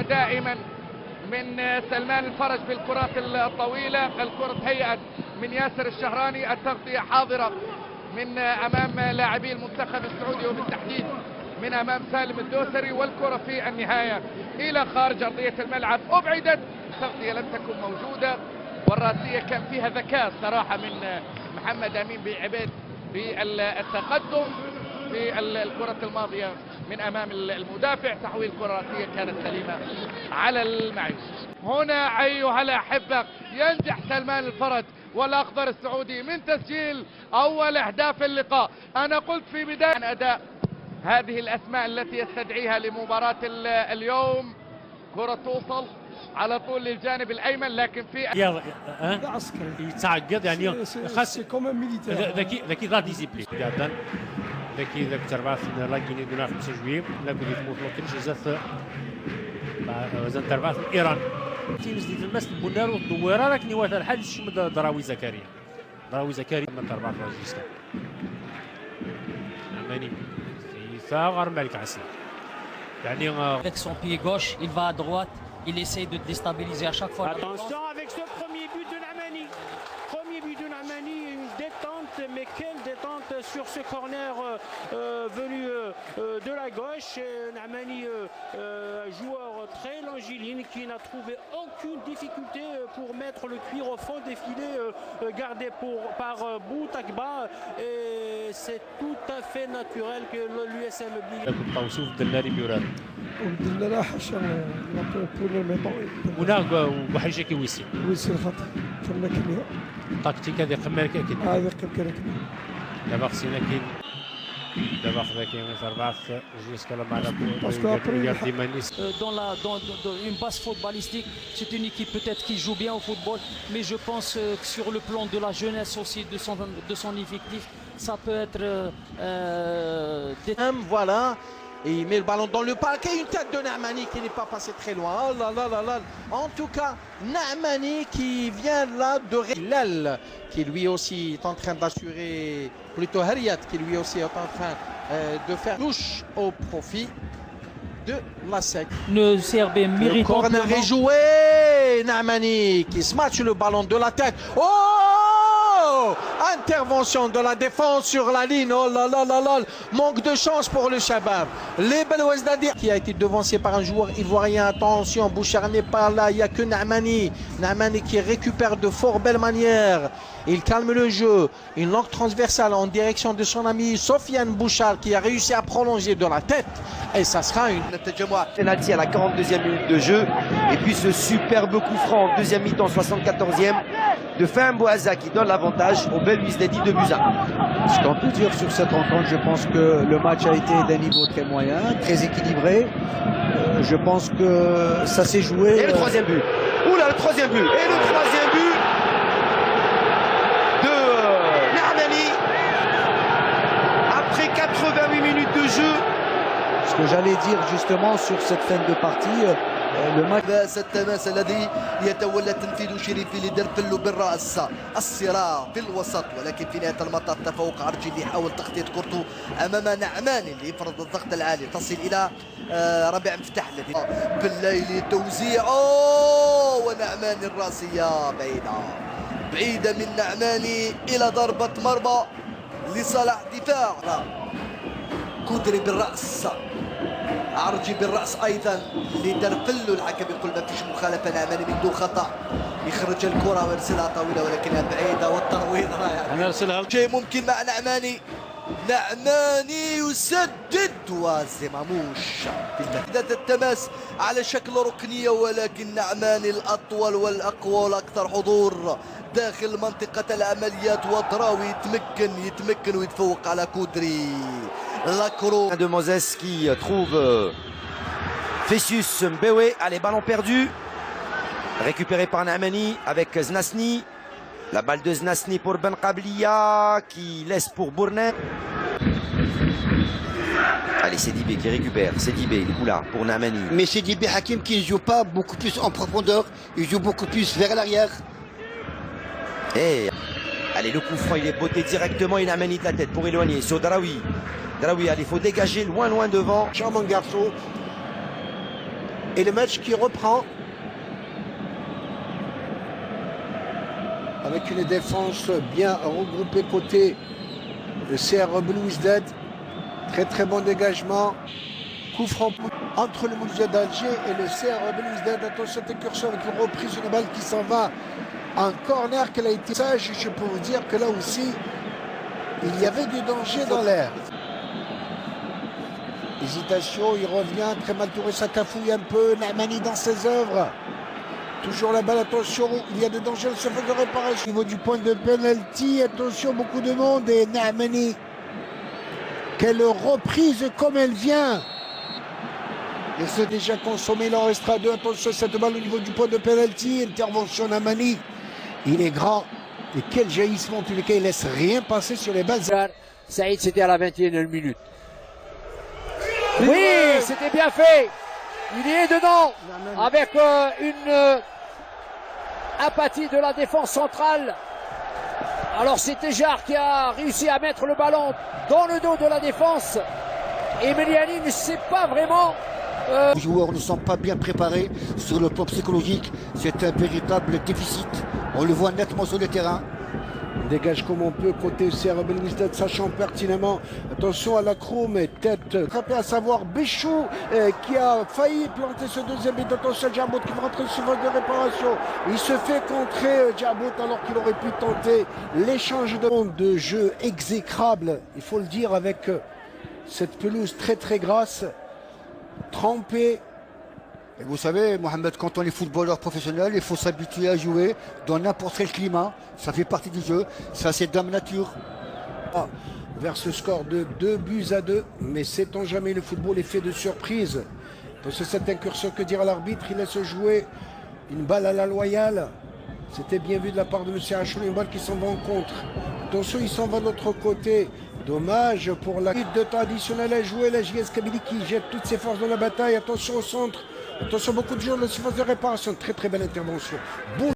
دائما من سلمان الفرج في الكرات الطويلة. الكرة تهيأت من ياسر الشهراني، التغطية حاضرة من أمام لاعبي المنتخب السعودي وبالتحديد من أمام سالم الدوسري، والكرة في النهاية إلى خارج أرضية الملعب. أبعدت، التغطية لم تكن موجودة، والراسية كان فيها ذكاء صراحة من محمد أمين بعبيد في التقدم في الكرة الماضية من أمام المدافع. تحويل كرة راسية كانت سليمة على المعيش. هنا أيها الأحبة ينجح سلمان الفرج والأخضر السعودي من تسجيل أول أهداف اللقاء. أنا قلت في بداية عن أداء هذه الأسماء التي يستدعيها لمباراة اليوم. كرة توصل على طول للجانب الأيمن، لكن في يتعقد يعني خاص ذكي لا ديسيبلين جدا. ذكي ذاك تربع لا كيني دونا 5 جويل لا كنت موطلوكين جزاف وزن تربع إيران تيمز دي المس البنار والدويرة لكن وثر الحال الشمد دراوي زكريا من تربع فاجيستا عماني ثاغر مالك عسل يعني avec son pied gauche il va à droite, il essaie de déstabiliser à chaque fois. Attention avec ce premier but de Nahmani. Premier but de Nahmani, une détente, mais quelle détente sur ce corner venu de la gauche. Nahmani, joueur très longiligne qui n'a trouvé aucune difficulté pour mettre le cuir au fond des filets gardé par Boutakba. Et c'est tout à fait naturel que l'USM لا حاشا هنا وحاجه كيويسي الخط كما كنا تكتيك هذه قمه كاين هذه قمه دابا خصنا كاين دابا خدا كاين 4 جوسكا لا معنا dans une base footballistique, c'est une équipe peut-être qui joue bien au football, mais je pense que sur le plan de la jeunesse aussi de son effectif, ça peut être voilà. Et il met le ballon dans le parquet, une tête de Nahmani qui n'est pas passée très loin. Oh là là là là. En tout cas, Nahmani qui vient là de Hilal, qui lui aussi est en train d'assurer, plutôt Harriat, qui lui aussi est en train de faire touche au profit de la SEC. Le CRB mérite. Le corner est joué. Nahmani qui smatche le ballon de la tête. Oh! Intervention de la défense sur la ligne. Oh là là là là. Manque de chance pour le Shabab. Les Belouezdadi qui a été devancé par un joueur ivoirien. Attention, Bouchard n'est pas là. Il n'y a que Nahmani. Nahmani qui récupère de fort belle manière. Il calme le jeu. Une longue transversale en direction de son ami Sofiane Bouchard qui a réussi à prolonger de la tête. Et ça sera une penalty à la 42e minute de jeu. Et puis ce superbe coup franc en deuxième mi-temps, 74e, de Fahim Bouazza qui donne l'avantage au Belouizdadi de Buza. Ce qu'on peut dire sur cette rencontre, je pense que le match a été d'un niveau très moyen, très équilibré. Je pense que ça s'est joué. Et le troisième but. Oula, le troisième but. Et le troisième but de Nahmani après 88 minutes de jeu. Ce que j'allais dire justement sur cette fin de partie, le match. التماس الذي يتولى تنفيذ شريفي لدرفلو بالراس، الصراع في الوسط، ولكن في نهايه المطاف تفوق عرجي اللي يحاول تغطيه كورته امام نعمان اللي يفرض الضغط العالي، تصل الى ربيع مفتاح الذي بالليل توزيع ونعمان الراسيه بعيده من نعماني الى ضربه مرمى لصالح دفاع. كودري بالراس، عرجي بالراس ايضا لدرفلو، الحكم يقول ما فيش مخالفه، نعماني من دون خطا يخرج الكره ويرسلها طويله ولكنها بعيده، والترويض رائع. شيء ممكن مع نعماني يسدد وزماموش في التماس على شكل ركنيه، ولكن نعماني الاطول والاقوى والاكثر حضور داخل منطقه العمليات، وطراوي يتمكن ويتفوق على كودري. Lacro de Moses qui trouve Fessus Mbewe. Allez, ballon perdu. Récupéré par Nahmani avec Znasni. La balle de Znasni pour Ben Qablia qui laisse pour Bournet. Allez, c'est Dibé qui récupère. C'est Dibé, du coup là, pour Nahmani. Mais c'est Dibé Hakim qui ne joue pas beaucoup plus en profondeur. Il joue beaucoup plus vers l'arrière. Et allez, le coup franc, il est botté directement. Et Nahmani de la tête pour éloigner sur Daraoui. Daraoui, allez, il faut dégager loin devant. Charmant garçon. Et le match qui reprend. Avec une défense bien regroupée côté le CR Belouizdad. Très très bon dégagement. Coup franc entre le Mouloudia d'Alger et le CR Belouizdad. Attention cette incursion avec une reprise, une balle qui s'en va en corner qu'elle a été sage. Je peux vous dire que là aussi, il y avait du danger dans l'air. Hésitation, il revient, très mal touré, ça cafouille un peu. Nahmani dans ses œuvres. Toujours la balle, attention, il y a de danger, le surface de réparation. Au niveau du point de penalty, attention, beaucoup de monde. Et Nahmani, quelle reprise comme elle vient. Et c'est déjà consommé, il en restera deux. Attention, cette balle au niveau du point de penalty. Intervention Nahmani. Il est grand. Et quel jaillissement, en tous les cas, il ne laisse rien passer sur les balles. Saïd, c'était à la 21e minute. Oui, c'était bien fait. Il y est dedans avec une apathie de la défense centrale. Alors c'est Tejar qui a réussi à mettre le ballon dans le dos de la défense. Et Meliani ne sait pas vraiment... Les joueurs ne sont pas bien préparés sur le plan psychologique. C'est un véritable déficit. On le voit nettement sur le terrain. On dégage comme on peut côté CR Belouizdad, sachant pertinemment. Attention à la Kroum, mais tête attrapée, à savoir Béchou qui a failli planter ce deuxième but. Attention à Djabout qui va rentrer sur phase de réparation. Il se fait contrer Djabout alors qu'il aurait pu tenter l'échange de jeu exécrable, il faut le dire, avec cette pelouse très très grasse, trempée. Et vous savez, Mohamed, quand on est footballeur professionnel, il faut s'habituer à jouer dans n'importe quel climat. Ça fait partie du jeu. Ça, c'est dame nature. Vers ce score de 2-2, mais sait-on jamais, le football est fait de surprises. Parce que cette incursion, que dira l'arbitre, il laisse jouer une balle à la loyale. C'était bien vu de la part de M. Achoul, une balle qui s'en va en contre. Attention, il s'en va de l'autre côté. Dommage pour la minute de temps additionnel à jouer. La JS Kabylie qui jette toutes ses forces dans la bataille. Attention au centre. Attention, beaucoup de joueurs de la surface de réparation. Très très belle intervention. Bon